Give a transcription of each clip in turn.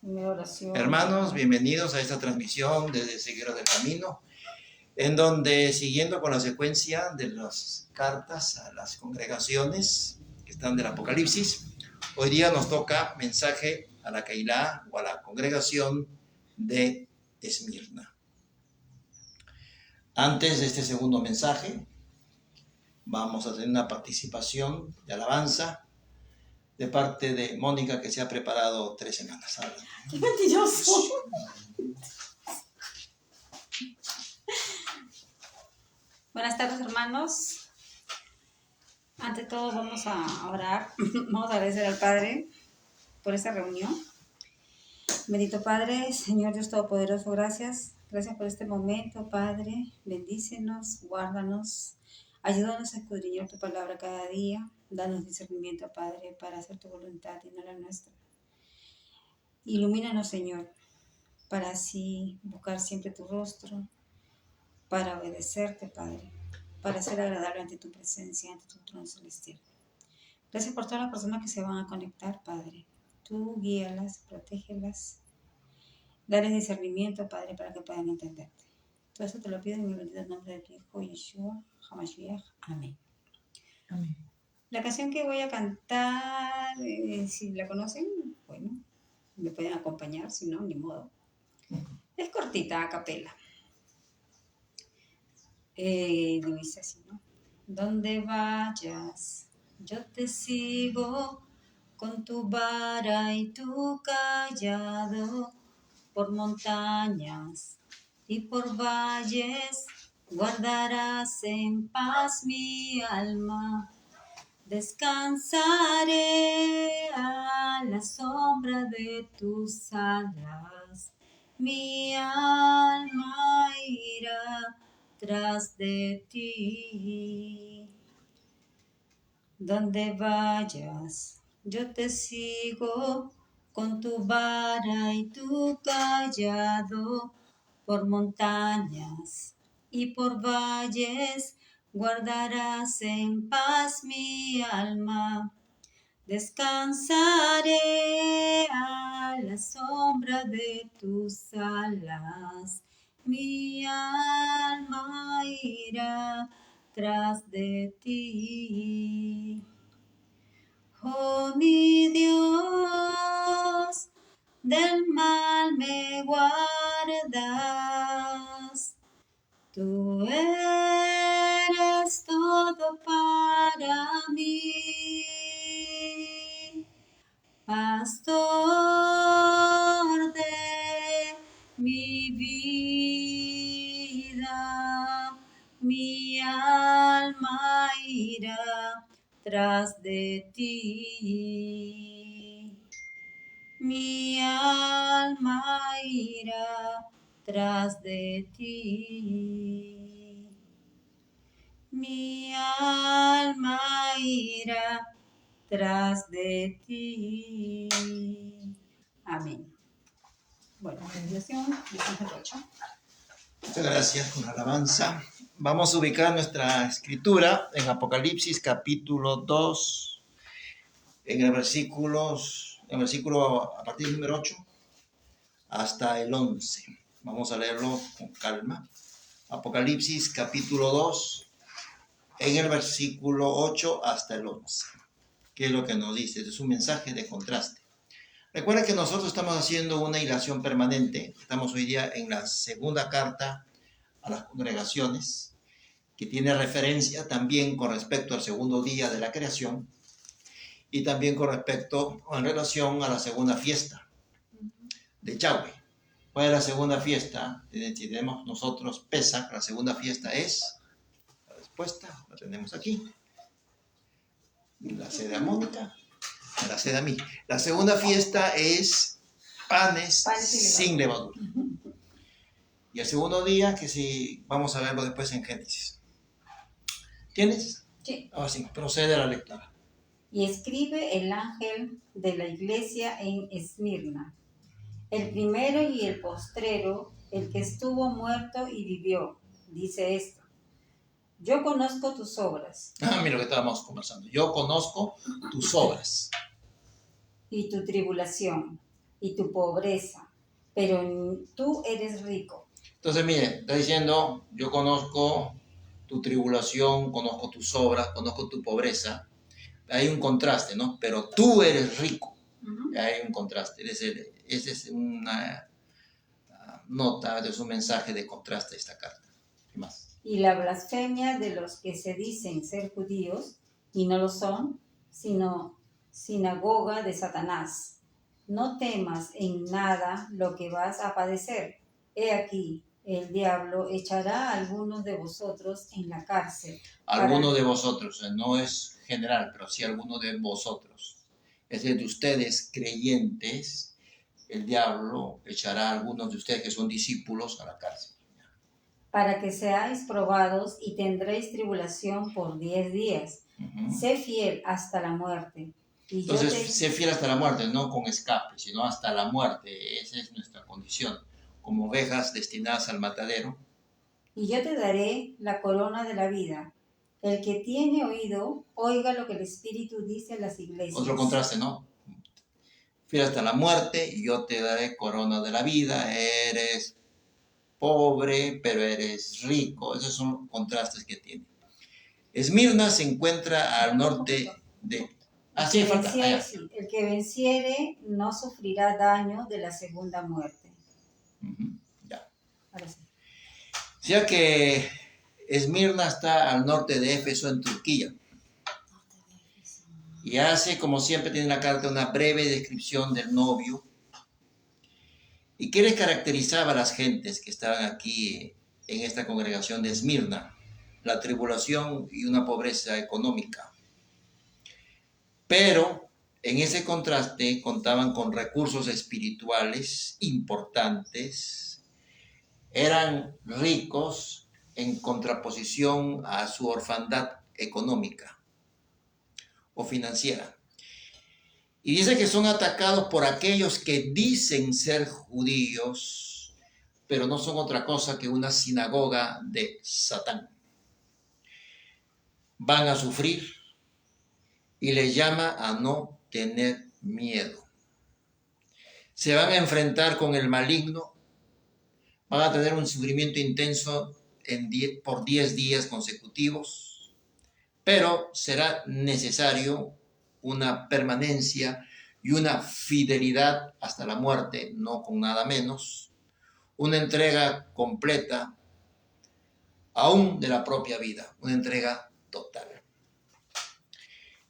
Primera oración. Hermanos, bienvenidos a esta transmisión desde Ceguera del Camino, en donde, siguiendo con la secuencia de las cartas a las congregaciones que están del Apocalipsis, hoy día nos toca mensaje a la Keilah o a la congregación de Esmirna. Antes de este segundo mensaje, vamos a tener una participación de alabanza de parte de Mónica, que se ha preparado 3 semanas. ¡Qué mentiroso! Buenas tardes, hermanos. Ante todo vamos a orar. Vamos a agradecer al Padre por esta reunión. Bendito Padre, Señor Dios Todopoderoso, gracias. Gracias por este momento, Padre. Bendícenos, guárdanos. Ayúdanos a escudriñar tu palabra cada día. Danos discernimiento, Padre, para hacer tu voluntad y no la nuestra. Ilumínanos, Señor, para así buscar siempre tu rostro, para obedecerte, Padre, para ser agradable ante tu presencia, ante tu trono celestial. Gracias por todas las personas que se van a conectar, Padre. Tú guíalas, protégelas, dales discernimiento, Padre, para que puedan entenderte. Todo eso te lo pido en el bendito nombre de tu Hijo, Yeshua HaMashiach. Amén. Amén. La canción que voy a cantar, si la conocen, bueno, me pueden acompañar, si no, ni modo. Es cortita, a capela. Dice así, ¿no? Donde vayas, yo te sigo con tu vara y tu callado, por montañas y por valles, guardarás en paz mi alma. Descansaré a la sombra de tus alas, mi alma irá tras de ti. Donde vayas, yo te sigo con tu vara y tu callado, por montañas y por valles, guardarás en paz mi alma. Descansaré a la sombra de tus alas, mi alma irá tras de ti. Oh mi Dios, del mal me guardas. Tú eres todo para mí, pastor de mi vida, mi alma irá tras de ti. Mi alma irá tras de ti. Mi alma irá tras de ti. Amén. Bueno, bendición, 18. Muchas gracias por la alabanza. Vamos a ubicar nuestra escritura en Apocalipsis capítulo 2, en el versículo a partir del número 8 hasta el 11. Vamos a leerlo con calma. Apocalipsis capítulo 2, en el versículo 8 hasta el 11. ¿Qué es lo que nos dice? Es un mensaje de contraste. Recuerda que nosotros estamos haciendo una hilación permanente. Estamos hoy día en la segunda carta a las congregaciones, que tiene referencia también con respecto al segundo día de la creación y también con respecto en relación a la segunda fiesta de Yahweh. ¿Cuál es la segunda fiesta? Tenemos nosotros Pesach. La segunda fiesta es, la respuesta la tenemos aquí, la sede a Mónica, la sede a mí. La segunda fiesta es panes sin levadura. Y el segundo día, que sí, vamos a verlo después en Génesis. ¿Tienes? Sí. Ahora sí, procede a la lectura. Y escribe el ángel de la iglesia en Esmirna, el primero y el postrero, el que estuvo muerto y vivió, dice esto: yo conozco tus obras. Mira lo que estábamos conversando. Yo conozco tus obras. Y tu tribulación, y tu pobreza, pero tú eres rico. Entonces, mire, está diciendo, yo conozco tu tribulación, conozco tus obras, conozco tu pobreza. Hay un contraste, ¿no? Pero tú eres rico. Hay un contraste. Esa es una nota, es un mensaje de contraste esta carta. ¿Qué más? Y la blasfemia de los que se dicen ser judíos y no lo son, sino sinagoga de Satanás. No temas en nada lo que vas a padecer. He aquí, el diablo echará a algunos de vosotros en la cárcel. Algunos de vosotros, no es general, pero sí algunos de vosotros. Es decir, de ustedes creyentes, el diablo echará a algunos de ustedes que son discípulos a la cárcel. Para que seáis probados y tendréis tribulación por 10 días. Sé fiel hasta la muerte. Y entonces, sé fiel hasta la muerte, no con escape, sino hasta la muerte. Esa es nuestra condición, como ovejas destinadas al matadero. Y yo te daré la corona de la vida. El que tiene oído, oiga lo que el Espíritu dice a las iglesias. Otro contraste, ¿no? Fiel hasta la muerte, y yo te daré corona de la vida. Eres pobre, pero eres rico. Esos son contrastes que tiene. Esmirna se encuentra al norte de... Sí, falta. El que venciere no sufrirá daño de la segunda muerte. Ya. Ahora sí. Ya que Esmirna está al norte de Éfeso, en Turquía. Y hace, como siempre, tiene en la carta una breve descripción del novio. ¿Y qué les caracterizaba a las gentes que estaban aquí en esta congregación de Esmirna? La tribulación y una pobreza económica. Pero en ese contraste contaban con recursos espirituales importantes, eran ricos en contraposición a su orfandad económica o financiera. Y dice que son atacados por aquellos que dicen ser judíos, pero no son otra cosa que una sinagoga de Satán. Van a sufrir y les llama a no tener miedo. Se van a enfrentar con el maligno, van a tener un sufrimiento intenso por 10 días consecutivos, pero será necesario una permanencia y una fidelidad hasta la muerte, no con nada menos, una entrega completa, aún de la propia vida, una entrega total.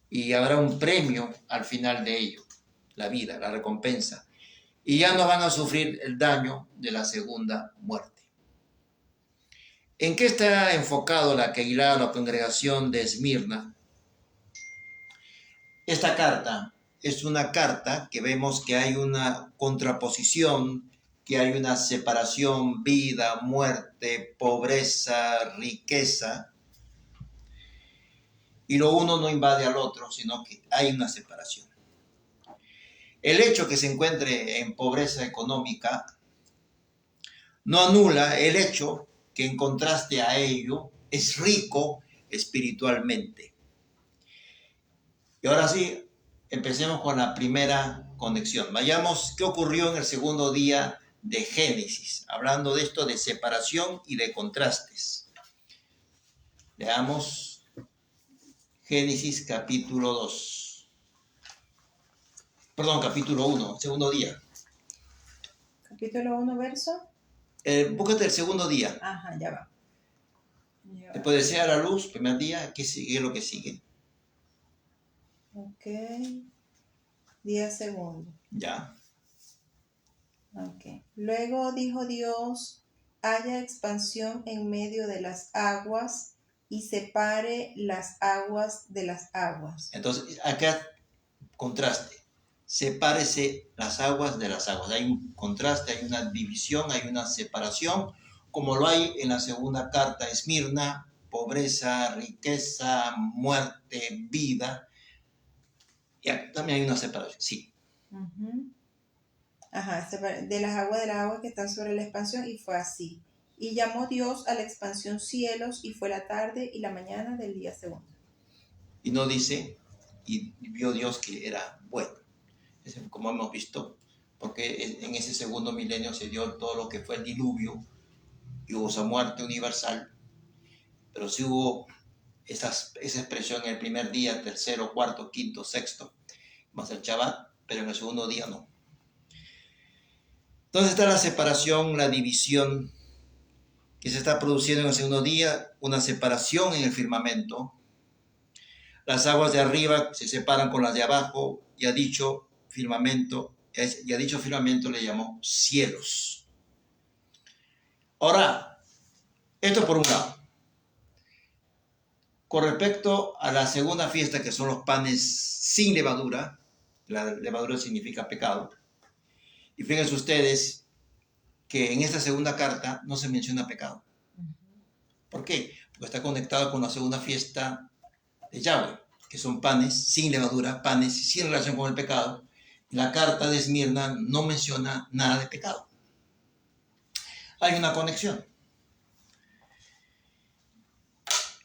Y habrá un premio al final de ello, la vida, la recompensa. Y ya no van a sufrir el daño de la segunda muerte. ¿En qué está enfocado la Keilah, la congregación de Esmirna? Esta carta es una carta que vemos que hay una contraposición, que hay una separación, vida, muerte, pobreza, riqueza. Y lo uno no invade al otro, sino que hay una separación. El hecho que se encuentre en pobreza económica no anula el hecho que en contraste a ello es rico espiritualmente. Y ahora sí, empecemos con la primera conexión. Vayamos, ¿qué ocurrió en el segundo día de Génesis? Hablando de esto de separación y de contrastes. Veamos Génesis capítulo 2. Perdón, capítulo 1, segundo día. Capítulo 1, verso. Búscate el segundo día. Ajá, ya va. Después de ser a la luz, primer día, ¿qué sigue? Lo que sigue. Ok. Día segundo. Ya. Ok. Luego dijo Dios, haya expansión en medio de las aguas y separe las aguas de las aguas. Entonces, acá contraste. Sepárese las aguas de las aguas. Hay un contraste, hay una división, hay una separación, como lo hay en la segunda carta, Esmirna, pobreza, riqueza, muerte, vida. Y acá también hay una separación, sí. Uh-huh. Ajá, de las aguas que están sobre la expansión, y fue así. Y llamó Dios a la expansión cielos, y fue la tarde y la mañana del día segundo. Y no dice, y vio Dios que era bueno. Como hemos visto, porque en ese segundo milenio se dio todo lo que fue el diluvio y hubo esa muerte universal, pero sí hubo esa expresión en el primer día, tercero, cuarto, quinto, sexto, más el Shabbat, pero en el segundo día no. Entonces está la separación, la división que se está produciendo en el segundo día, una separación en el firmamento. Las aguas de arriba se separan con las de abajo, y a dicho firmamento le llamó cielos. Ahora, esto por un lado. Con respecto a la segunda fiesta, que son los panes sin levadura, la levadura significa pecado, y fíjense ustedes que en esta segunda carta no se menciona pecado. ¿Por qué? Porque está conectado con la segunda fiesta de Yahweh, que son panes sin levadura, panes sin relación con el pecado. La carta de Esmirna no menciona nada de pecado. Hay una conexión.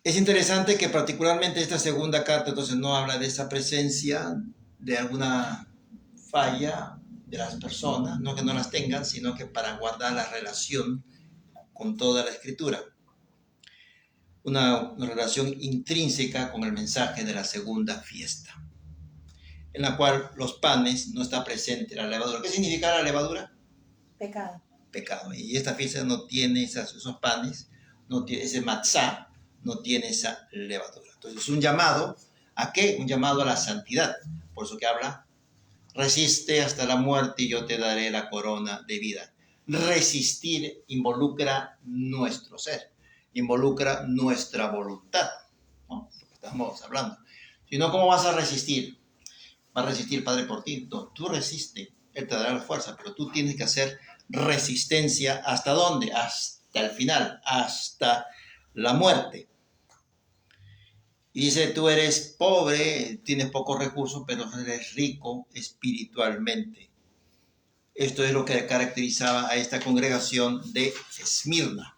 Es interesante que particularmente esta segunda carta entonces no habla de esa presencia de alguna falla de las personas, no que no las tengan, sino que para guardar la relación con toda la escritura. Una relación intrínseca con el mensaje de la segunda fiesta, en la cual los panes no está presente la levadura. ¿Qué significa la levadura? Pecado. Pecado. Y esta fiesta no tiene esos panes, no tiene ese matzá, no tiene esa levadura. Entonces es un llamado ¿a qué? Un llamado a la santidad. Por eso que habla, resiste hasta la muerte y yo te daré la corona de vida. Resistir involucra nuestro ser, involucra nuestra voluntad, ¿no? Estamos hablando. Si no, ¿cómo vas a resistir? Va a resistir el Padre por ti. No, tú resiste, Él te dará la fuerza, pero tú tienes que hacer resistencia. ¿Hasta dónde? Hasta el final, hasta la muerte. Y dice, tú eres pobre, tienes pocos recursos, pero eres rico espiritualmente. Esto es lo que caracterizaba a esta congregación de Esmirna.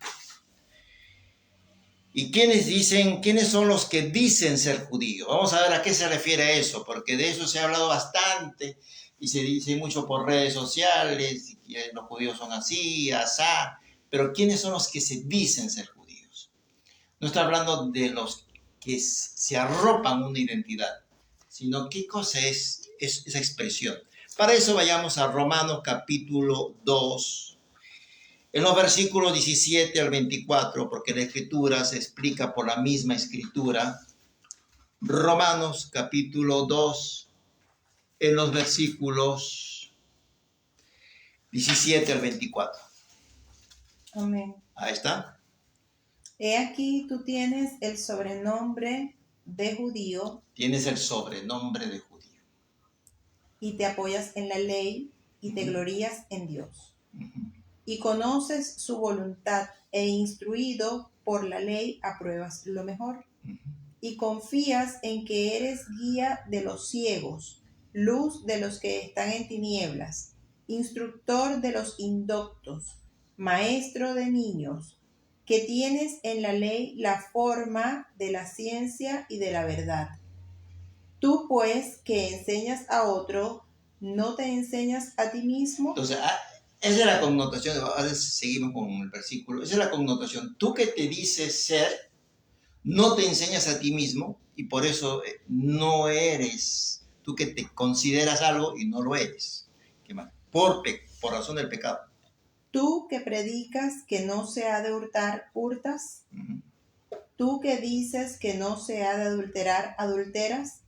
¿Y quiénes son los que dicen ser judíos? Vamos a ver a qué se refiere eso, porque de eso se ha hablado bastante y se dice mucho por redes sociales, y los judíos son así, asá, pero ¿quiénes son los que se dicen ser judíos? No está hablando de los que se arropan una identidad, sino qué cosa es esa expresión. Para eso vayamos a Romanos capítulo 2, en los versículos 17 al 24, porque la escritura se explica por la misma escritura. Romanos capítulo 2, en los versículos 17 al 24. Amén. Ahí está. He aquí tú tienes el sobrenombre de judío. Tienes el sobrenombre de judío. Y te apoyas en la ley y te glorías en Dios. Uh-huh. Y conoces su voluntad e instruido por la ley apruebas lo mejor. Uh-huh. Y confías en que eres guía de los ciegos, luz de los que están en tinieblas, instructor de los indoctos, maestro de niños, que tienes en la ley la forma de la ciencia y de la verdad. Tú, pues, que enseñas a otro, ¿no te enseñas a ti mismo? Entonces, esa es la connotación, a veces seguimos con el versículo, esa es la connotación. Tú que te dices ser, no te enseñas a ti mismo, y por eso no eres, tú que te consideras algo y no lo eres. ¿Qué más? Por razón del pecado. Tú que predicas que no se ha de hurtar, hurtas. Uh-huh. Tú que dices que no se ha de adulterar, adulteras.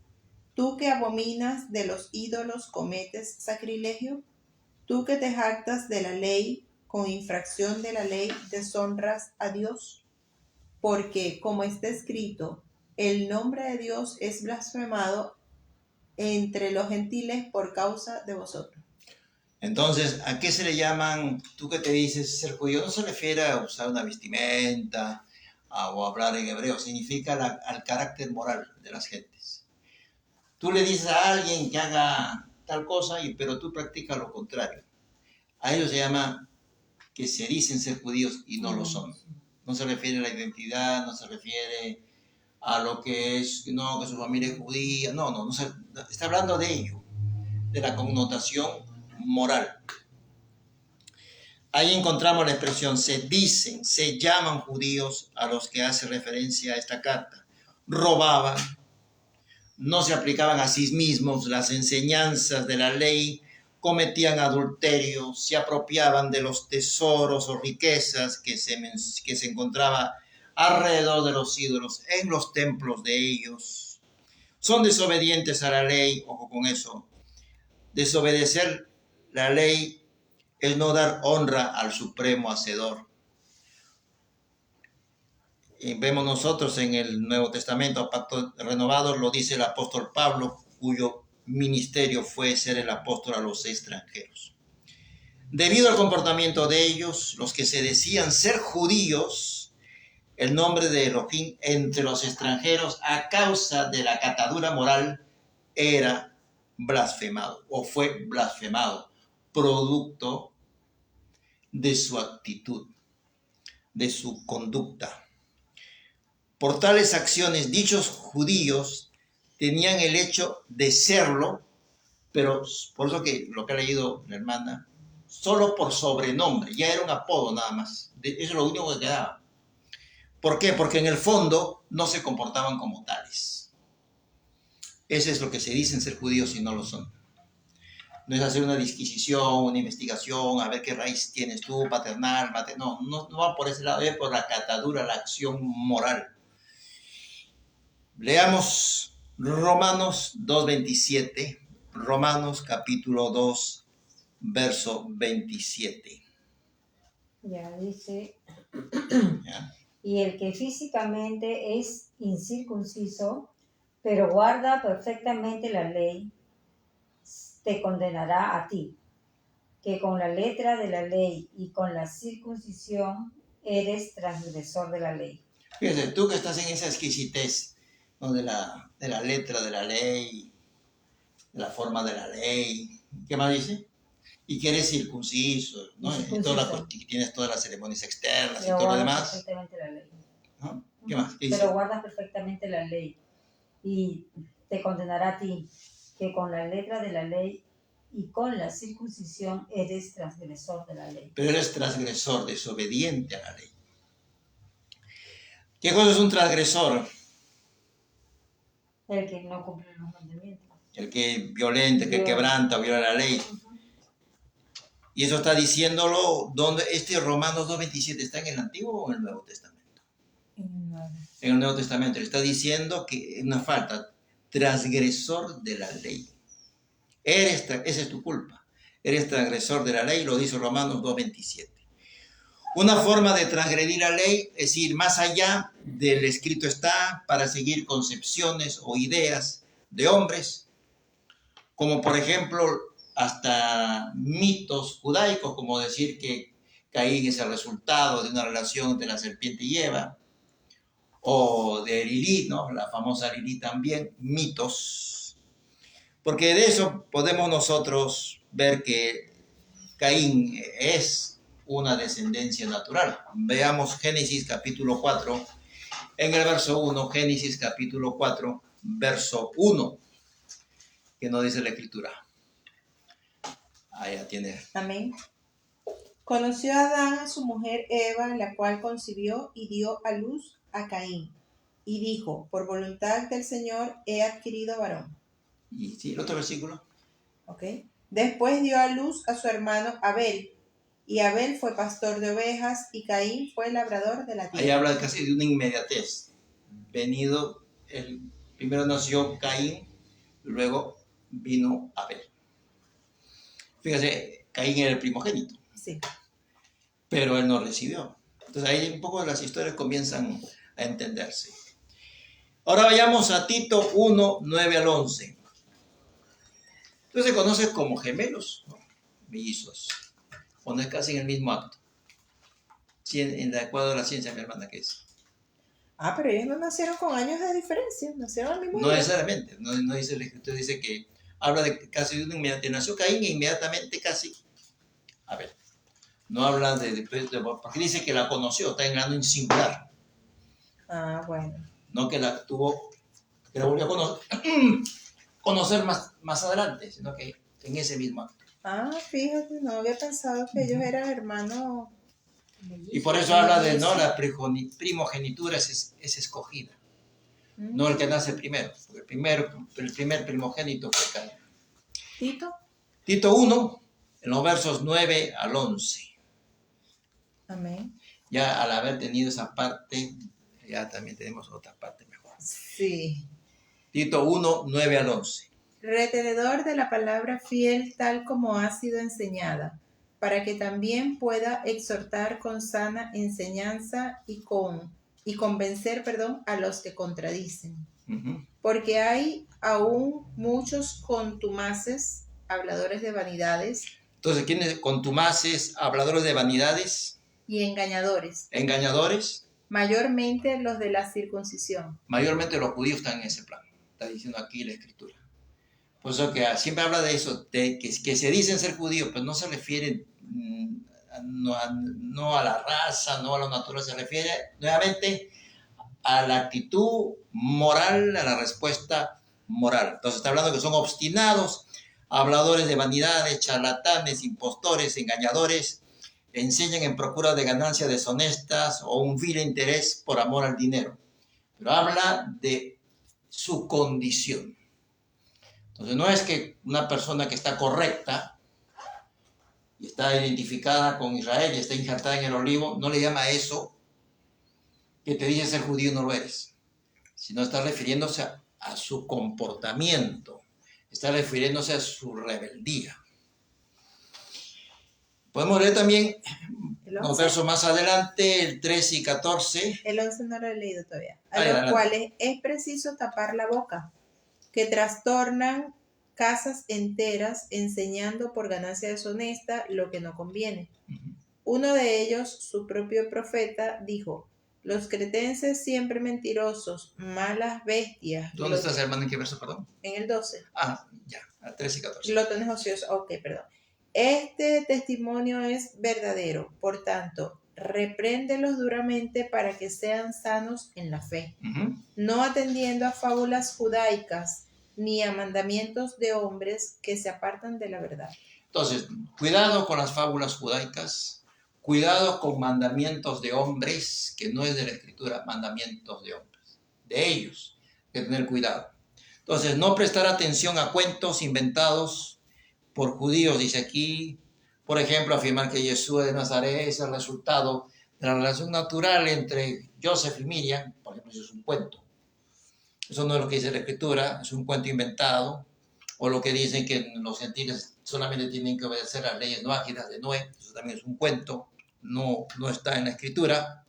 Tú que abominas de los ídolos, cometes sacrilegio. Tú que te jactas de la ley, con infracción de la ley deshonras a Dios. Porque, como está escrito, el nombre de Dios es blasfemado entre los gentiles por causa de vosotros. Entonces, ¿a qué se le llaman, tú que te dices ser judío? No se refiere a usar una vestimenta o hablar en hebreo, significa al carácter moral de las gentes. Tú le dices a alguien que haga tal cosa, pero tú practicas lo contrario. A ellos se llama que se dicen ser judíos y no lo son. No se refiere a la identidad, no se refiere a lo que es, no, que su familia es judía, no se está hablando de ello, de la connotación moral. Ahí encontramos la expresión se dicen, se llaman judíos a los que hace referencia a esta carta. Robaban, no se aplicaban a sí mismos las enseñanzas de la ley, cometían adulterio, se apropiaban de los tesoros o riquezas que se encontraba alrededor de los ídolos, en los templos de ellos. Son desobedientes a la ley, ojo con eso. Desobedecer la ley es no dar honra al supremo hacedor. Y vemos nosotros en el Nuevo Testamento, Pacto Renovado, lo dice el apóstol Pablo, cuyo ministerio fue ser el apóstol a los extranjeros. Debido al comportamiento de ellos, los que se decían ser judíos, el nombre de Elohim entre los extranjeros a causa de la catadura moral era blasfemado o fue blasfemado, producto de su actitud, de su conducta. Por tales acciones, dichos judíos tenían el hecho de serlo, pero por eso que lo que ha leído la hermana, solo por sobrenombre, ya era un apodo nada más. Eso es lo único que quedaba. ¿Por qué? Porque en el fondo no se comportaban como tales. Eso es lo que se dicen ser judíos y no lo son. No es hacer una disquisición, una investigación, a ver qué raíz tienes tú, paternal, maternal. No va por ese lado, es por la catadura, la acción moral. Leamos Romanos 2:27, Romanos capítulo 2, verso 27. Ya dice, ¿Ya? y el que físicamente es incircunciso, pero guarda perfectamente la ley, te condenará a ti, que con la letra de la ley y con la circuncisión eres transgresor de la ley. Fíjate, tú que estás en esa exquisitez, ¿no? de la letra de la ley, de la forma de la ley, ¿qué más dice? Y que eres circunciso, ¿no? Y tienes todas las ceremonias externas Pero y todo lo guardas demás. perfectamente la ley. ¿No? ¿Qué más? ¿Qué dice? Pero guardas perfectamente la ley y te condenará a ti, que con la letra de la ley y con la circuncisión eres transgresor de la ley. Pero eres transgresor, desobediente a la ley. ¿Qué cosa es un transgresor? El que no cumple los mandamientos. El que violenta, que quebranta, viola la ley. Y eso está diciéndolo, donde este Romanos 2:27 está en el Antiguo o en el Nuevo Testamento. En el Nuevo Testamento le está diciendo que es una falta, transgresor de la ley. Esa es tu culpa. Eres transgresor de la ley, lo dice Romanos 2:27. Una forma de transgredir la ley es ir más allá del escrito está para seguir concepciones o ideas de hombres, como por ejemplo hasta mitos judaicos, como decir que Caín es el resultado de una relación entre la serpiente y Eva, o de Lilith, ¿no? La famosa Lilith también, mitos. Porque de eso podemos nosotros ver que Caín es una descendencia natural. Veamos Génesis capítulo 4, en el verso 1, Génesis capítulo 4, verso 1, que nos dice la escritura. Ahí la tiene. Amén. Conoció Adán a su mujer Eva, la cual concibió y dio a luz a Caín. Y dijo, por voluntad del Señor he adquirido varón. Y sí, el otro versículo. ¿Ok? Después dio a luz a su hermano Abel. Y Abel fue pastor de ovejas y Caín fue labrador de la tierra. Ahí habla casi de una inmediatez. Primero nació Caín, luego vino Abel. Fíjese, Caín era el primogénito. Sí. Pero él no recibió. Entonces ahí un poco las historias comienzan a entenderse. Ahora vayamos a Tito 1, 9 al 11. Entonces se conoce como gemelos, ¿no? Mellizos. Cuando es casi en el mismo acto. De acuerdo a la ciencia, mi hermana, ¿qué es? Ah, pero ellos no nacieron con años de diferencia, nacieron al mismo No día. necesariamente, no dice el escritor, dice que habla de casi de un inmediato. Nació Caín e inmediatamente casi Abel. No habla porque dice que la conoció, está hablando en singular. Ah, bueno. No que la tuvo, que la volvió a conocer más adelante, sino que en ese mismo acto. Ah, fíjate, no había pensado que ellos eran hermanos. Y por eso habla de, ¿no? La primogenitura es escogida, no el que nace primero. Porque el primer primogénito fue Caín. Tito. Tito 1, en los versos 9 al 11. Amén. Ya al haber tenido esa parte, ya también tenemos otra parte mejor. Sí. Tito 1, 9 al 11. Retenedor de la palabra fiel tal como ha sido enseñada, para que también pueda exhortar con sana enseñanza y convencer, a los que contradicen. Uh-huh. Porque hay aún muchos contumaces, habladores de vanidades. Entonces, ¿quiénes contumaces, habladores de vanidades? Y engañadores. Engañadores. Mayormente los de la circuncisión. Mayormente los judíos están en ese plan. Está diciendo aquí la Escritura. Por eso que siempre habla de eso, de que se dicen ser judíos, pero no se refieren no a la raza, no a lo natural, se refiere nuevamente a la actitud moral, a la respuesta moral. Entonces está hablando que son obstinados, habladores de vanidades, charlatanes, impostores, engañadores, enseñan en procura de ganancias deshonestas o un vil interés por amor al dinero. Pero habla de su condición. Entonces no es que una persona que está correcta y está identificada con Israel y está injertada en el olivo, no le llama a eso que te dice ser judío y no lo eres, sino está refiriéndose a su comportamiento, está refiriéndose a su rebeldía. Podemos leer también los versos más adelante, el 13 y 14. El 11 no lo he leído todavía. A los cuales es preciso tapar la boca, que trastornan casas enteras enseñando por ganancia deshonesta lo que no conviene. Uh-huh. Uno de ellos, su propio profeta, dijo: los cretenses siempre mentirosos, malas bestias. ¿Dónde estás, hermano? ¿En qué verso, perdón? En el 12. Ah, ya, al 13 y 14. Glotones ociosos, ok, perdón. Este testimonio es verdadero, por tanto, repréndelos duramente para que sean sanos en la fe, no atendiendo a fábulas judaicas ni a mandamientos de hombres que se apartan de la verdad. Entonces, cuidado con las fábulas judaicas, cuidado con mandamientos de hombres, que no es de la Escritura, mandamientos de hombres, de ellos, hay que tener cuidado. Entonces, no prestar atención a cuentos inventados por judíos, dice aquí, por ejemplo, afirmar que Jesús de Nazaret es el resultado de la relación natural entre Joseph y Miriam, por ejemplo, eso es un cuento. Eso no es lo que dice la Escritura, es un cuento inventado, o lo que dicen que los gentiles solamente tienen que obedecer las leyes noágidas de Noé, eso también es un cuento, no está en la Escritura.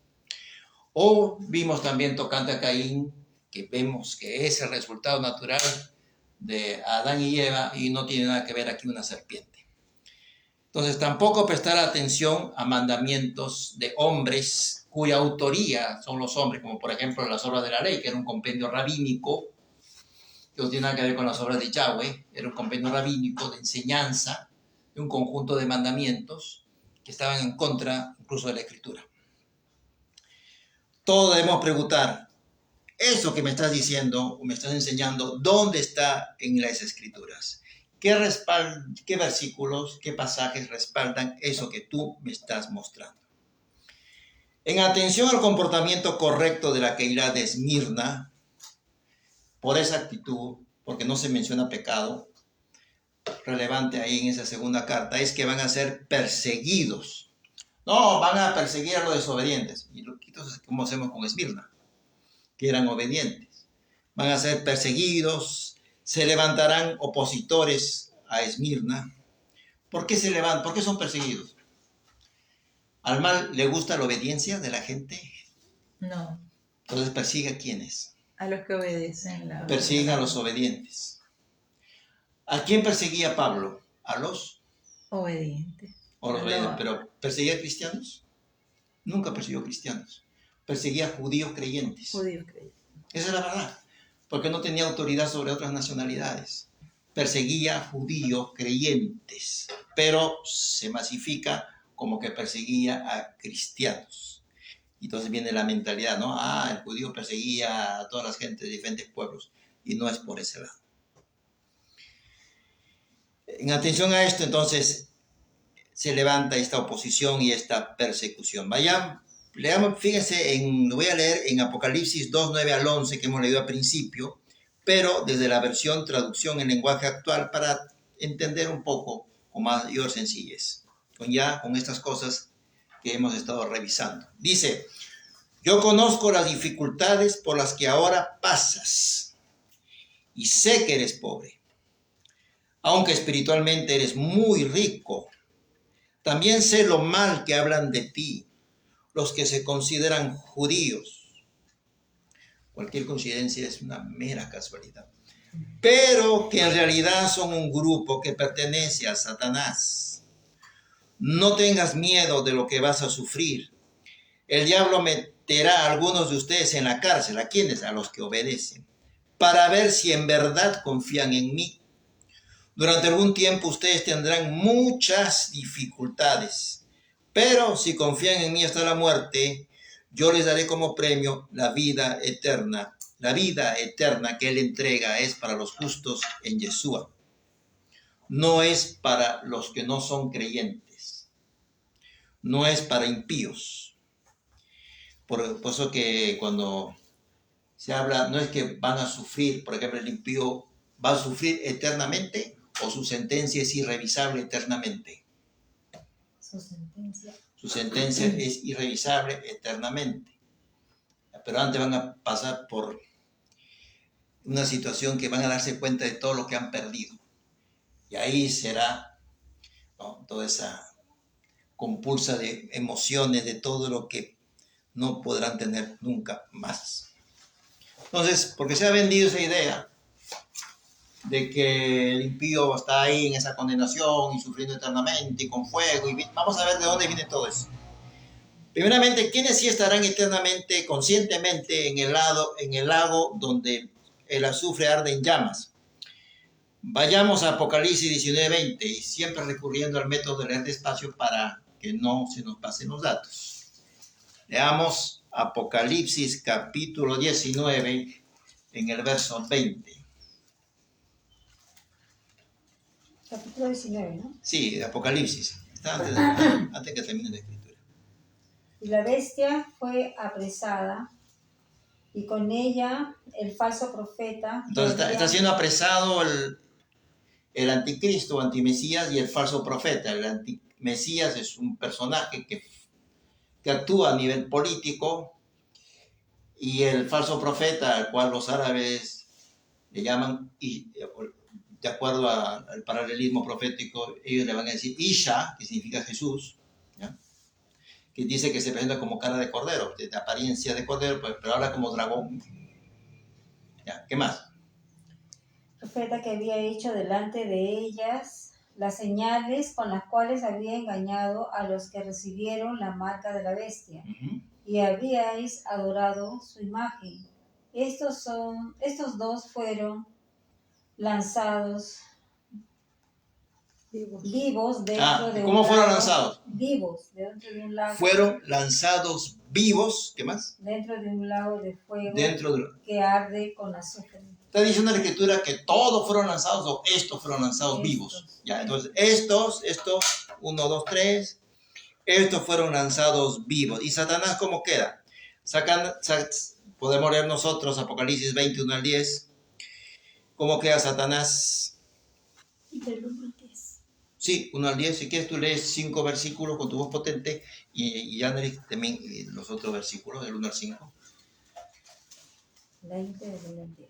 O vimos también tocante a Caín, que vemos que es el resultado natural de Adán y Eva y no tiene nada que ver aquí una serpiente. Entonces tampoco prestar atención a mandamientos de hombres cuya autoría son los hombres, como por ejemplo las obras de la ley, que era un compendio rabínico, que no tiene nada que ver con las obras de Yahweh, era un compendio rabínico de enseñanza, de un conjunto de mandamientos que estaban en contra incluso de la Escritura. Todos debemos preguntar, eso que me estás diciendo o me estás enseñando, ¿dónde está en las Escrituras? ¿Qué versículos, qué pasajes respaldan eso que tú me estás mostrando? En atención al comportamiento correcto de la Kehilá de Esmirna, por esa actitud, porque no se menciona pecado, relevante ahí en esa segunda carta, es que van a ser perseguidos. No, van a perseguir a los desobedientes. Y entonces, ¿cómo hacemos con Esmirna? Que eran obedientes. Van a ser perseguidos, se levantarán opositores a Esmirna. ¿Por qué se levantan? ¿Por qué son perseguidos? ¿Al mal le gusta la obediencia de la gente? No. Entonces persigue a ¿quiénes? A los que obedecen. Persiguen a los obedientes. ¿A quién perseguía Pablo? A los obedientes. Pero ¿perseguía a cristianos? Nunca persiguió a cristianos. Perseguía a judíos creyentes. Esa es la verdad. Porque no tenía autoridad sobre otras nacionalidades. Perseguía a judíos creyentes. Pero se masifica como que perseguía a cristianos. Y entonces viene la mentalidad, ¿no? El judío perseguía a todas las gentes de diferentes pueblos. Y no es por ese lado. En atención a esto, entonces, se levanta esta oposición y esta persecución. Leamos, fíjense, lo voy a leer en Apocalipsis 2, 9 al 11, que hemos leído al principio, pero desde la versión traducción en lenguaje actual para entender un poco con mayor sencillez, con estas cosas que hemos estado revisando. Dice: yo conozco las dificultades por las que ahora pasas y sé que eres pobre, aunque espiritualmente eres muy rico. También sé lo mal que hablan de ti los que se consideran judíos. Cualquier coincidencia es una mera casualidad. Pero que en realidad son un grupo que pertenece a Satanás. No tengas miedo de lo que vas a sufrir. El diablo meterá a algunos de ustedes en la cárcel. ¿A quiénes? A los que obedecen. Para ver si en verdad confían en mí. Durante algún tiempo ustedes tendrán muchas dificultades. Pero si confían en mí hasta la muerte, yo les daré como premio la vida eterna. La vida eterna que Él entrega es para los justos en Yeshua. No es para los que no son creyentes. No es para impíos. Por eso que cuando se habla, no es que van a sufrir, por ejemplo, el impío va a sufrir eternamente o su sentencia es irrevisable eternamente. Su sentencia es irrevisable eternamente. Pero antes van a pasar por una situación que van a darse cuenta de todo lo que han perdido. Y ahí será, ¿no?, toda esa compulsa de emociones, de todo lo que no podrán tener nunca más. Entonces, porque se ha vendido esa idea de que el impío está ahí en esa condenación y sufriendo eternamente y con fuego, y vamos a ver de dónde viene todo eso. Primeramente, ¿quiénes sí estarán eternamente, conscientemente en el lago donde el azufre arde en llamas? Vayamos a Apocalipsis 19:20 y siempre recurriendo al método de leer despacio para que no se nos pasen los datos. Leamos Apocalipsis capítulo 19 en el verso 20. Capítulo 19, ¿no? Sí, de Apocalipsis. Está antes que termine la escritura. Y la bestia fue apresada, y con ella el falso profeta. Entonces está siendo apresado el anticristo, antimesías, y el falso profeta. El antimesías es un personaje que actúa a nivel político, y el falso profeta, al cual los árabes le llaman, y de acuerdo al paralelismo profético, ellos le van a decir Isha, que significa Jesús, ¿ya?, que dice que se presenta como cara de cordero, de apariencia de cordero, pero habla como dragón. ¿Ya? ¿Qué más? Profeta que había hecho delante de ellas las señales con las cuales había engañado a los que recibieron la marca de la bestia, y habíais adorado su imagen. Estos dos fueron lanzados vivos dentro de ¿cómo un fueron lago, lanzados? Vivos dentro de un lago. Fueron lanzados vivos, ¿qué más? Dentro de un lago de fuego Dentro que arde con azufre. Está diciendo la escritura que todos fueron lanzados, o estos fueron lanzados vivos. Ya, entonces estos, 1, 2, 3, estos fueron lanzados vivos. ¿Y Satanás cómo queda? Podemos leer nosotros Apocalipsis 21 al 10. ¿Cómo queda Satanás? Del 1 al 10. Sí, 1 al 10. Si quieres, tú lees 5 versículos con tu voz potente, y Yaneri también los otros versículos, del 1 al 5. 20 del 1 al 10.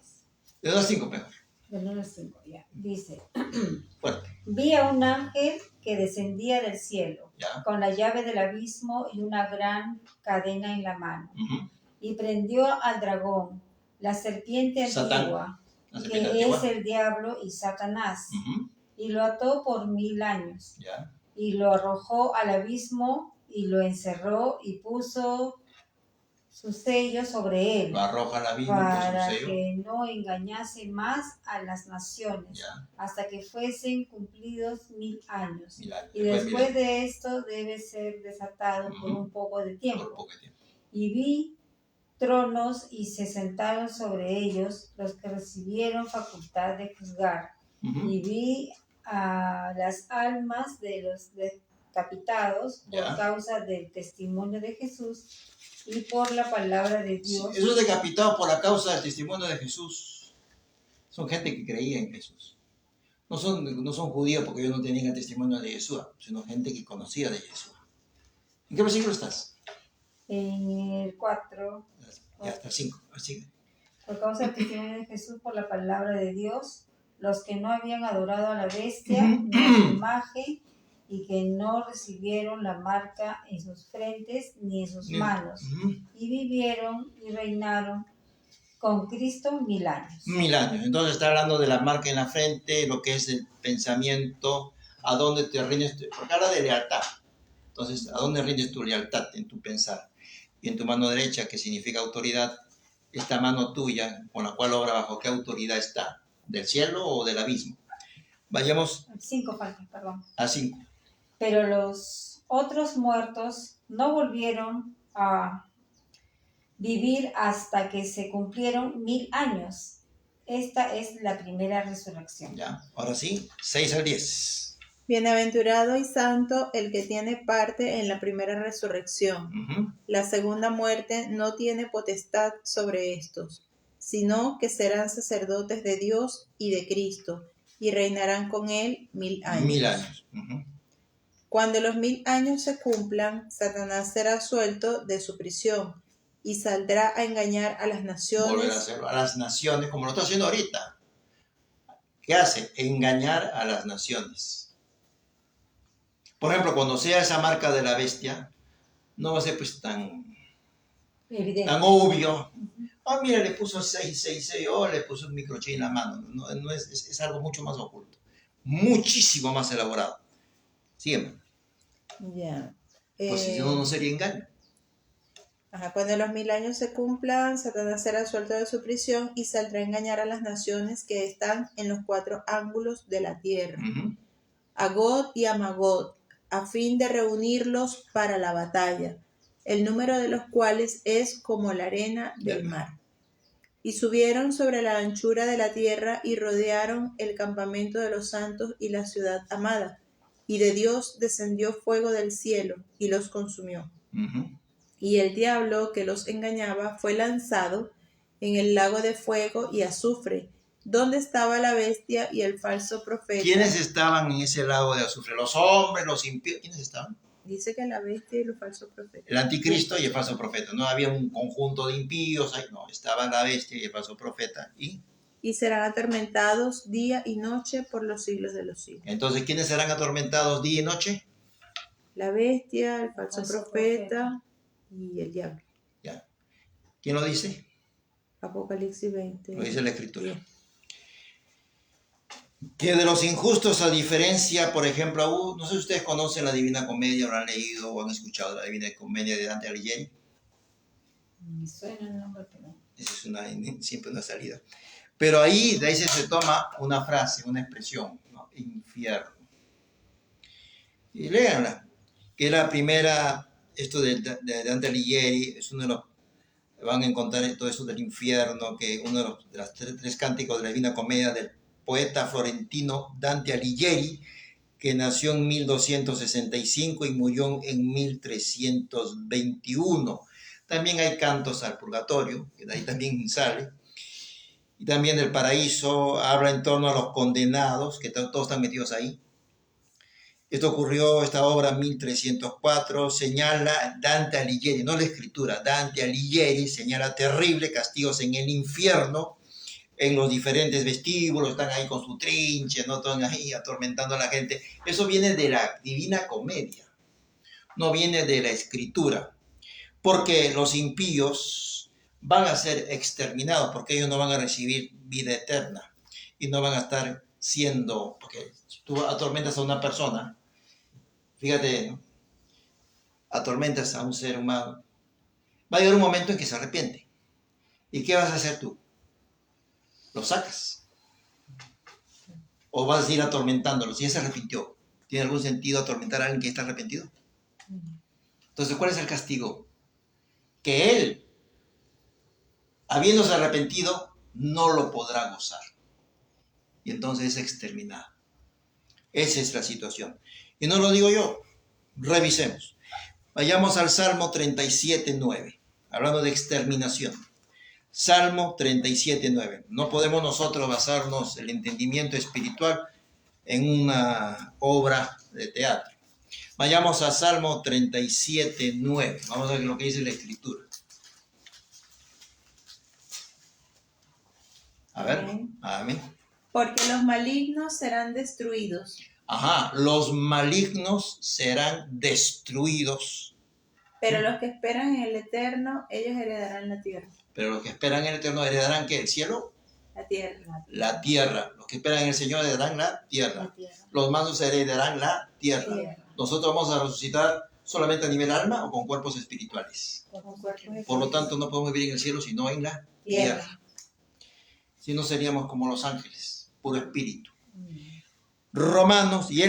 De 2 al 5, mejor. Del 1 al 5, ya. Dice: Fuerte. Vi a un ángel que descendía del cielo, Ya. con la llave del abismo y una gran cadena en la mano. Y prendió al dragón, la serpiente antigua, que es el diablo y Satanás, y lo ató por 1000 años. Ya. Y lo arrojó al abismo y lo encerró y puso su sello sobre él. Lo arroja al abismo, para puso su sello. que no engañase más a las naciones, Ya. hasta que fuesen cumplidos 1000 años. 1000 años. Y después de esto debe ser desatado por un poco de Por tiempo. poco tiempo. Y vi tronos y se sentaron sobre ellos los que recibieron facultad de juzgar. Y vi a las almas de los decapitados por Ya. causa del testimonio de Jesús y por la palabra de Sí, Dios. esos decapitados por la causa del testimonio de Jesús son gente que creía en Jesús. No son judíos porque ellos no tenían el testimonio de Jesús, sino gente que conocía de Jesús. ¿En qué versículo estás? En el 4, Ya, hasta el 5. Sigue. por causa del testimonio de Jesús, por la palabra de Dios, los que no habían adorado a la bestia ni a su imagen y que no recibieron la marca en sus frentes ni en sus manos, y vivieron y reinaron con Cristo 1000 años. 1000 años. Entonces está hablando de la marca en la frente, lo que es el pensamiento, a dónde te rindes, porque habla de lealtad. Entonces, ¿a dónde rindes tu lealtad en tu pensar? Y en tu mano derecha, que significa autoridad, esta mano tuya, con la cual obra, ¿bajo qué autoridad está? ¿Del cielo o del abismo? Vayamos 5 faltan, perdón. a 5. Pero los otros muertos no volvieron a vivir hasta que se cumplieron 1000 años. Esta es la primera resurrección. Ya, ahora sí, 6 al 10. Bienaventurado y santo el que tiene parte en la primera resurrección. La segunda muerte no tiene potestad sobre estos, sino que serán sacerdotes de Dios y de Cristo, y reinarán con él 1000 años. 1000 años. Cuando los 1000 años se cumplan, Satanás será suelto de su prisión y saldrá a engañar a las naciones. Volver a hacerlo a las naciones, como lo está haciendo ahorita. ¿Qué hace? Engañar a las naciones. Por ejemplo, cuando sea esa marca de la bestia, no va a ser pues tan obvio. Mira, le puso 666, le puso un microchip en la mano. No es algo mucho más oculto, muchísimo más elaborado. Sígueme. Ya. Pues si no sería engaño. Cuando los 1000 años se cumplan, Satanás será suelto de su prisión y saldrá a engañar a las naciones que están en los 4 ángulos de la tierra, a Gog y a Magog, a fin de reunirlos para la batalla, el número de los cuales es como la arena del mar. Y subieron sobre la anchura de la tierra y rodearon el campamento de los santos y la ciudad amada. Y de Dios descendió fuego del cielo y los consumió. Y el diablo que los engañaba fue lanzado en el lago de fuego y azufre, donde estaba la bestia y el falso profeta. ¿Quiénes estaban en ese lago de azufre? ¿Los hombres, los impíos? ¿Quiénes estaban? Dice que la bestia y los falsos profetas. El anticristo y el falso profeta. No había un conjunto de impíos ahí, no. Estaba la bestia y el falso profeta. Y serán atormentados día y noche por los siglos de los siglos. Entonces, ¿quiénes serán atormentados día y noche? La bestia, el falso profeta y el diablo. Ya. ¿Quién lo dice? Apocalipsis 20. Lo dice la Escritura. Que de los injustos, a diferencia, por ejemplo, no sé si ustedes conocen la Divina Comedia, o la han leído o han escuchado la Divina Comedia de Dante Alighieri. Me suena el nombre, pero... Esa es siempre una salida. Pero de ahí se toma una frase, una expresión, ¿no? Infierno. Y léanla, que es la primera, esto de Dante Alighieri, es uno de los, van a encontrar todo eso del infierno, que uno de los tres cánticos de la Divina Comedia del poeta florentino Dante Alighieri, que nació en 1265 y murió en 1321. También hay cantos al purgatorio, que de ahí también sale. Y también del paraíso, habla en torno a los condenados, que todos están metidos ahí. Esto ocurrió, esta obra, en 1304, señala Dante Alighieri, no la escritura, Dante Alighieri señala terribles castigos en el infierno, en los diferentes vestíbulos, están ahí con su trinche, no están ahí atormentando a la gente. Eso viene de la Divina Comedia, no viene de la Escritura, porque los impíos van a ser exterminados, porque ellos no van a recibir vida eterna y no van a estar siendo, porque tú atormentas a una persona, fíjate, ¿no? Atormentas a un ser humano, va a llegar un momento en que se arrepiente. ¿Y qué vas a hacer tú? ¿Lo sacas? ¿O vas a ir atormentándolo? Si él se arrepintió, ¿tiene algún sentido atormentar a alguien que está arrepentido? Entonces, ¿cuál es el castigo? Que él, habiéndose arrepentido, no lo podrá gozar. Y entonces es exterminado. Esa es la situación. Y no lo digo yo, revisemos. Vayamos al Salmo 37:9, hablando de exterminación. Salmo 37:9. No podemos nosotros basarnos el entendimiento espiritual en una obra de teatro. Vayamos a Salmo 37:9. Vamos a ver lo que dice la Escritura. A ver, amén. Porque los malignos serán destruidos, Ajá, los malignos serán destruidos, pero los que esperan en el Eterno, ellos heredarán la tierra. pero los que esperan en el Eterno heredarán ¿qué? ¿El cielo? La tierra. La tierra. Los que esperan en el Señor heredarán la tierra. La tierra. Los mansos heredarán la tierra. Tierra. Nosotros vamos a resucitar solamente a nivel alma o con cuerpos espirituales. Con cuerpos Por lo tanto, no podemos vivir en el cielo sino en la tierra. Si no, seríamos como los ángeles, puro espíritu. Romanos, y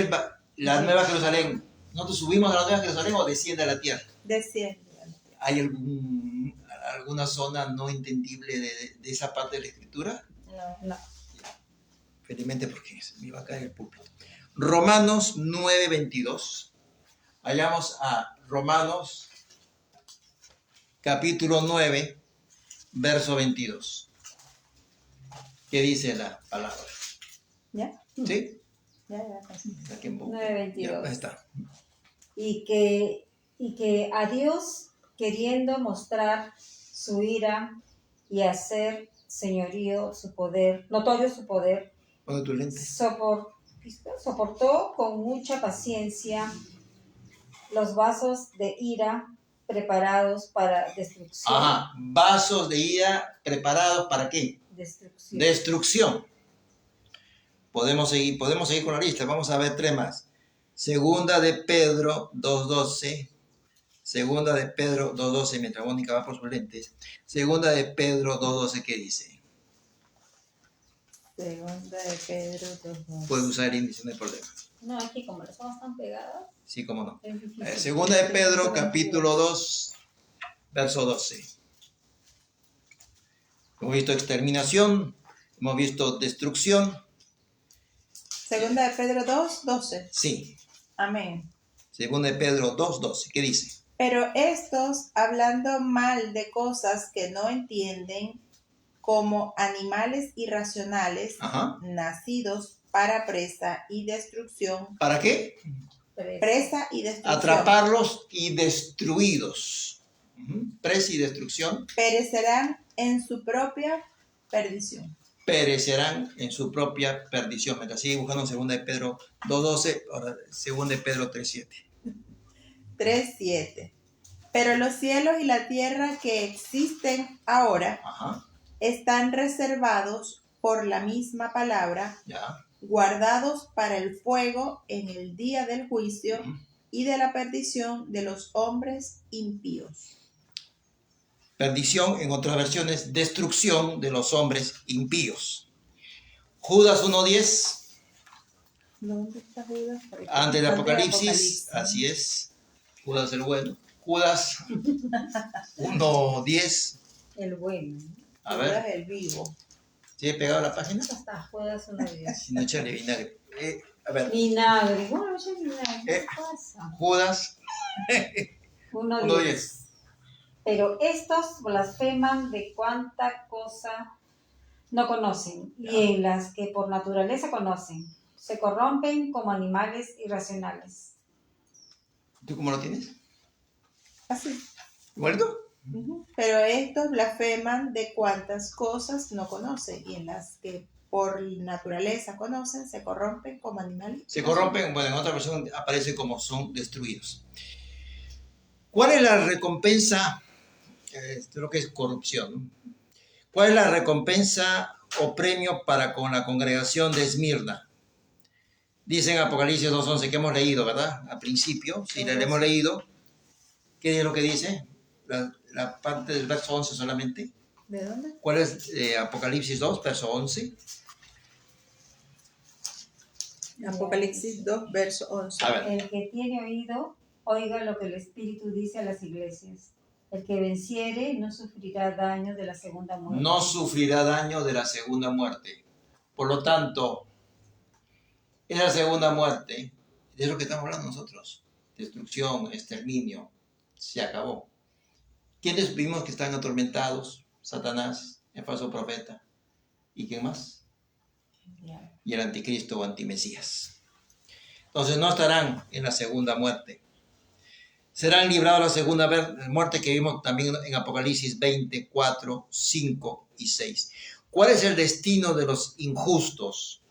la Nueva Jerusalén, ¿nosotros subimos a la Nueva Jerusalén o desciende a la tierra? Desciende. ¿Hay alguna zona no entendible de esa parte de la Escritura? No. Felizmente porque se me iba a caer el púlpito. Romanos 9:22. Vayamos a Romanos capítulo 9, verso 22. ¿Qué dice la palabra? ¿Ya? ¿Sí? Ya, pasó. Aquí en boca. 9:22. Ya, ahí está. Y que a Dios, queriendo mostrar su ira y hacer señorío su poder, notorio su poder, Pon tu lente. soportó con mucha paciencia los vasos de ira preparados para destrucción. Ajá, vasos de ira preparados ¿para qué? Destrucción. Destrucción. Podemos seguir con la lista. Vamos a ver 3 más. Segunda de Pedro 2:12. Segunda de Pedro 2:12, mientras Mónica va por sus lentes. Segunda de Pedro 2:12, ¿qué dice? Segunda de Pedro 2:2. Puede usar el índice, no hay problema. No, aquí como las hojas están pegadas, Sí, cómo no. es difícil. Segunda de Pedro, capítulo 2, verso 12. Hemos visto exterminación, hemos visto destrucción. Segunda de Pedro 2:12. Sí. Amén. Segunda de Pedro 2:12, ¿qué dice? Pero estos, hablando mal de cosas que no entienden, como animales irracionales, Ajá. nacidos para presa y destrucción, ¿Para qué? presa y destrucción, Atraparlos y destruidos. Presa y destrucción. perecerán en su propia perdición. Perecerán en su propia perdición. Mientras sigue buscando en 2 de Pedro 2:12, ahora 2 de Pedro 3:7. 3:7. Pero los cielos y la tierra que existen ahora Ajá, están reservados por la misma palabra, ya. guardados para el fuego en el día del juicio Ujú. y de la perdición de los hombres impíos. Perdición, en otras versiones, destrucción de los hombres impíos. Judas 1:10, ¿Dónde está Judas? antes del Apocalipsis, así es. Judas el bueno. Judas 1:10. El bueno. A Judas ver, el vivo. ¿tiene pegado la página? Hasta juegas una vez. Si no, échale vinagre. A ver, Vinagre. Bueno, ya vinagre. ¿Qué pasa? Judas 1:10. 1:10. Pero estos blasfeman de cuánta cosa no conocen, y en las que por naturaleza conocen, se corrompen como animales irracionales. ¿Tú cómo lo tienes? Así. ¿Igualito? Pero estos blasfeman de cuantas cosas no conocen, y en las que por naturaleza conocen, se corrompen como animales. Se corrompen, bueno, en otra versión aparece como son destruidos. ¿Cuál es la recompensa? Creo que es corrupción. ¿Cuál es la recompensa o premio para con la congregación de Esmirna? Dice en Apocalipsis 2:11 que hemos leído, ¿verdad? Al principio, si la hemos leído, ¿qué es lo que dice? La parte del verso 11 solamente. ¿De dónde? ¿Cuál es Apocalipsis 2, verso 11? Apocalipsis 2, verso 11. A ver. El que tiene oído, oiga lo que el Espíritu dice a las iglesias. El que venciere no sufrirá daño de la segunda muerte. No sufrirá daño de la segunda muerte. Por lo tanto, Es la segunda muerte. De lo que estamos hablando nosotros. Destrucción, exterminio. Se acabó. ¿Quiénes vimos que están atormentados? Satanás, el falso profeta. ¿Y quién más? Y el anticristo o antimesías. Entonces no estarán en la segunda muerte. Serán librados de la segunda muerte que vimos también en Apocalipsis 24, 5 y 6. ¿Cuál es el destino de los injustos?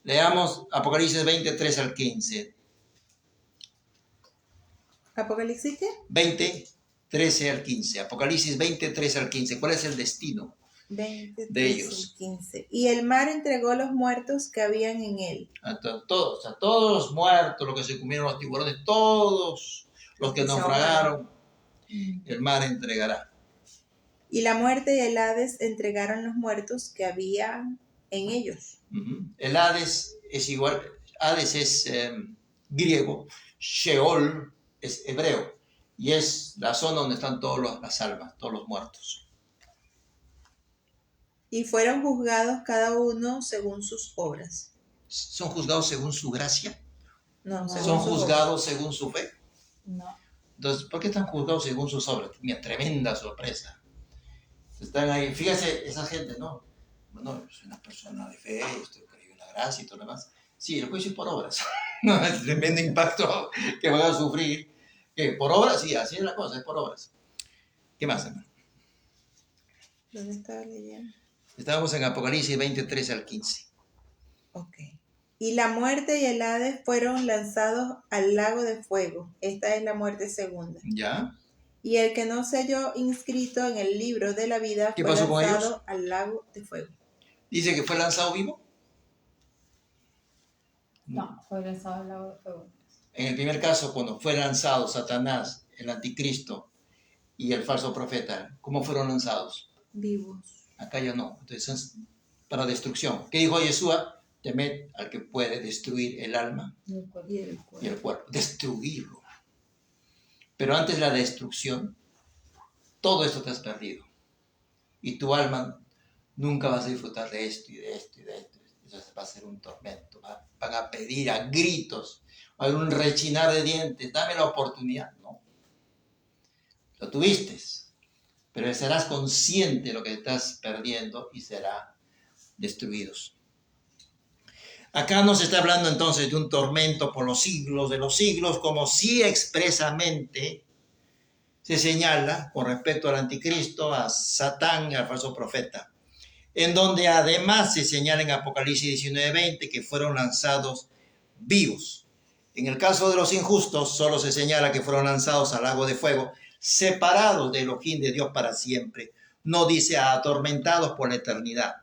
Leamos Apocalipsis 23 al 15. ¿Apocalipsis qué? 20, 13 al 15. Apocalipsis 20, 13 al 15. ¿Cuál es el destino 20, de ellos? 15. Y el mar entregó los muertos que habían en él. A todos los muertos, los que se comieron los tiburones, todos los que naufragaron, el mar entregará. Y la muerte y el Hades entregaron los muertos que había en ellos. El Hades es igual, Hades es griego, Sheol es hebreo, y es la zona donde están todas las almas, todos los muertos. Y fueron juzgados cada uno según sus obras. ¿Son juzgados según su gracia? No, según ¿Son sus juzgados según su fe? No. Entonces, ¿por qué están juzgados según sus obras? Mira, tremenda sorpresa. Están ahí, fíjese, esa gente, ¿no? Bueno, yo soy una persona de fe, estoy creyendo en la gracia y todo lo demás. Sí, el juicio es por obras. No, es tremendo impacto que van a sufrir. ¿Qué? ¿Por obras? Sí, así es la cosa, es por obras. ¿Qué más, hermano? ¿Dónde estaba leyendo? Estábamos en Apocalipsis 23 al 15. Ok. Y la muerte y el Hades fueron lanzados al lago de fuego. Esta es la muerte segunda. ¿Ya? Y el que no se halló inscrito en el libro de la vida ¿Qué fue pasó con lanzado ellos? al lago de fuego. ¿Dice que fue lanzado vivo? No, fue lanzado al lago de fuego. En el primer caso, cuando fue lanzado Satanás, el anticristo y el falso profeta, ¿cómo fueron lanzados? Vivos. Acá ya no. Entonces es para destrucción. ¿Qué dijo Yeshua? Temed al que puede destruir el alma Y el cuerpo. y el cuerpo. Destruirlo. Pero antes de la destrucción, todo esto te has perdido. Y tu alma nunca vas a disfrutar de esto y de esto y de esto. Eso va a ser un tormento. Van a pedir a gritos. Va a haber un rechinar de dientes. Dame la oportunidad. No. Lo tuviste. Pero serás consciente de lo que estás perdiendo y serán destruidos. Acá nos está hablando entonces de un tormento por los siglos de los siglos, como si expresamente se señala con respecto al anticristo, a Satán y al falso profeta, en donde además se señala en Apocalipsis 19:20 que fueron lanzados vivos. En el caso de los injustos, solo se señala que fueron lanzados al lago de fuego, separados de Elohim, de Dios para siempre. No dice atormentados por la eternidad.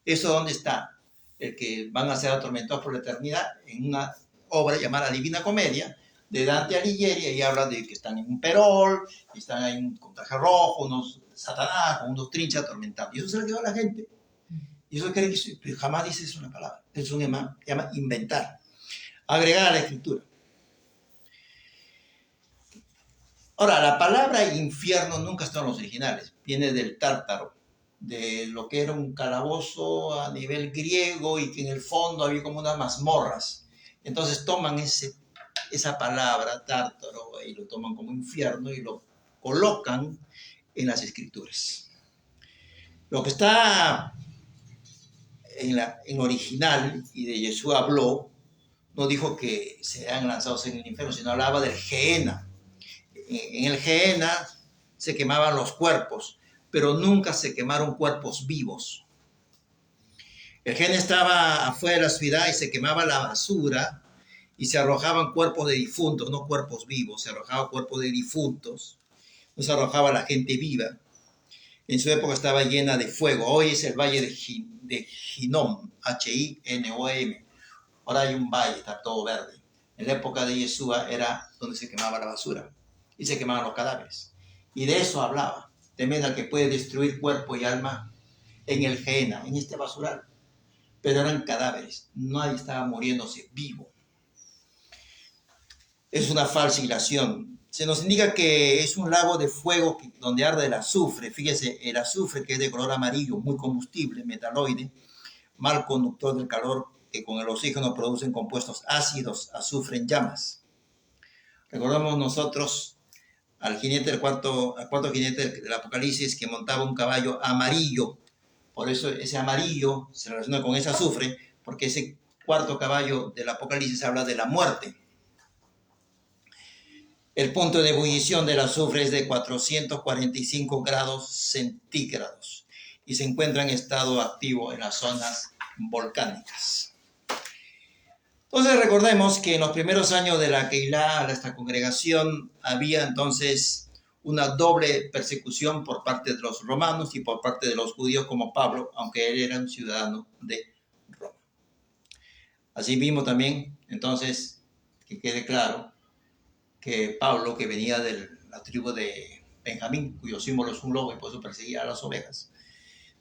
¿Eso dónde está? El que van a ser atormentados por la eternidad en una obra llamada Divina Comedia de Dante Alighieri, y habla de que están en un perol, y están ahí con traje rojo, unos Satanás, con unos trinchas atormentados. Y eso se lo quedó a la gente. Y eso cree que jamás dice eso una palabra. Eso se llama inventar. Agregar a la escritura. Ahora, la palabra infierno nunca está en los originales. Viene del tártaro, de lo que era un calabozo a nivel griego y que en el fondo había como unas mazmorras. Entonces toman esa palabra, tártaro, y lo toman como infierno y lo colocan en las escrituras. Lo que está en original, y de Jesús habló, no dijo que serán lanzados en el infierno, sino hablaba del Gehenna. En el Gehenna se quemaban los cuerpos, pero nunca se quemaron cuerpos vivos. El Gehenna estaba afuera de la ciudad y se quemaba la basura y se arrojaban cuerpos de difuntos, no cuerpos vivos, se arrojaban cuerpos de difuntos, no se arrojaba la gente viva. En su época estaba llena de fuego. Hoy es el valle de Hinnom, H-I-N-O-M. Ahora hay un valle, está todo verde. En la época de Yeshua era donde se quemaba la basura y se quemaban los cadáveres. Y de eso hablaba. Temed al que puede destruir cuerpo y alma en el Gehenna, en este basural. Pero eran cadáveres. Nadie estaba muriéndose vivo. Es una falsificación. Se nos indica que es un lago de fuego donde arde el azufre. Fíjese, el azufre, que es de color amarillo, muy combustible, metaloide, mal conductor del calor que con el oxígeno producen compuestos ácidos, azufre en llamas. Recordamos nosotros al cuarto jinete del Apocalipsis que montaba un caballo amarillo. Por eso ese amarillo se relaciona con ese azufre, porque ese cuarto caballo del Apocalipsis habla de la muerte. El punto de ebullición del azufre es de 445 grados centígrados y se encuentra en estado activo en las zonas volcánicas. Entonces recordemos que en los primeros años de la Keilah, esta congregación, había entonces una doble persecución por parte de los romanos y por parte de los judíos como Pablo, aunque él era un ciudadano de Roma. Así mismo también, entonces, que quede claro que Pablo, que venía de la tribu de Benjamín, cuyo símbolo es un lobo y por eso perseguía a las ovejas,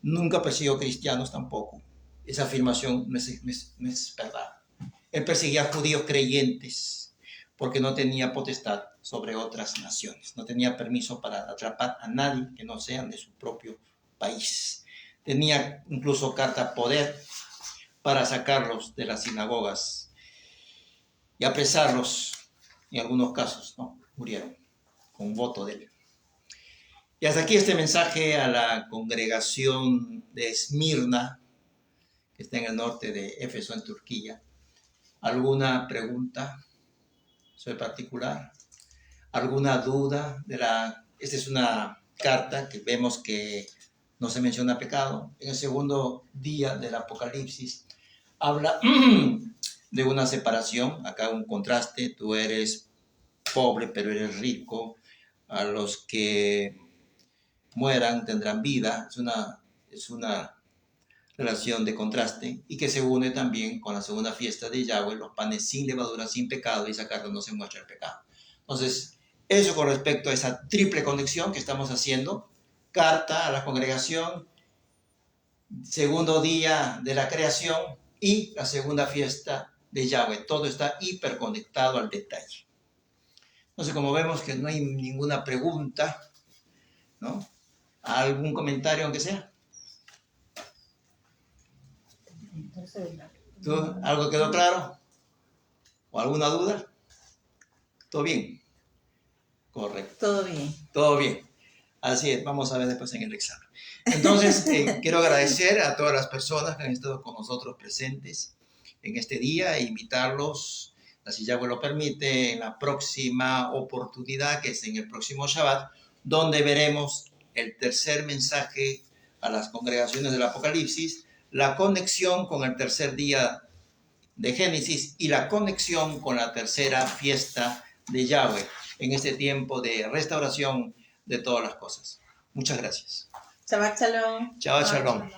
nunca persiguió cristianos tampoco. Esa afirmación no es verdad. Él perseguía a judíos creyentes porque no tenía potestad sobre otras naciones. No tenía permiso para atrapar a nadie que no sean de su propio país. Tenía incluso carta poder para sacarlos de las sinagogas y apresarlos. En algunos casos, ¿no? Murieron con voto de él. Y hasta aquí este mensaje a la congregación de Esmirna, que está en el norte de Éfeso, en Turquía. ¿Alguna pregunta sobre particular? ¿Alguna duda? Esta es una carta que vemos que no se menciona pecado. En el segundo día del Apocalipsis habla de una separación. Acá un contraste. Tú eres pobre, pero eres rico. A los que mueran tendrán vida. Es una relación de contraste y que se une también con la segunda fiesta de Yahweh, los panes sin levadura, sin pecado, y esa carta no se muestra el pecado. Entonces, eso con respecto a esa triple conexión que estamos haciendo, carta a la congregación, segundo día de la creación y la segunda fiesta de Yahweh. Todo está hiperconectado al detalle. Entonces, como vemos que no hay ninguna pregunta, ¿no? ¿Algún comentario aunque sea? ¿Tú, algo quedó claro? ¿O alguna duda? ¿Todo bien? Correcto. Todo bien. Todo bien. Así es, vamos a ver después en el examen. Entonces, quiero agradecer a todas las personas que han estado con nosotros presentes en este día e invitarlos, si Yahweh lo permite, en la próxima oportunidad, que es en el próximo Shabbat, donde veremos el tercer mensaje a las congregaciones del Apocalipsis, la conexión con el tercer día de Génesis y la conexión con la tercera fiesta de Yahweh en este tiempo de restauración de todas las cosas. Muchas gracias. Shabbat Shalom. Chao, shalom.